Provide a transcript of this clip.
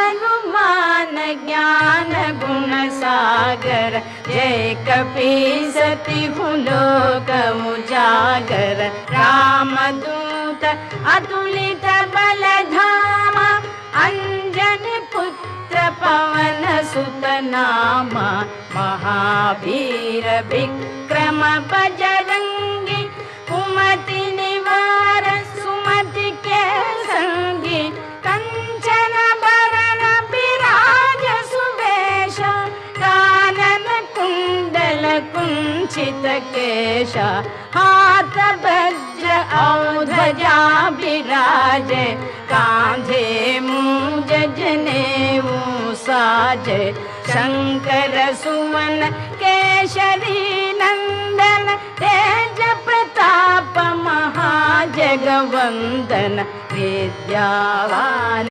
हनुमान ज्ञान गुण सागर जय कपीसति लोक उजागर रामदूत अतुलित बल धामा अंजनी पुत्र पवन सुत नामा महावीर विक्रम बजरंगी कुमति निवार सुमति के संगी कंचन भरण विराज सुवेश कानन कुंडल कुंचित केश हाथ वज्र और ध्वजा विराजे कांधे मूंज जनेऊ साजे शंकर सुवन केशरी नंदन तेज प्रताप महाजगवंदन विद्यावान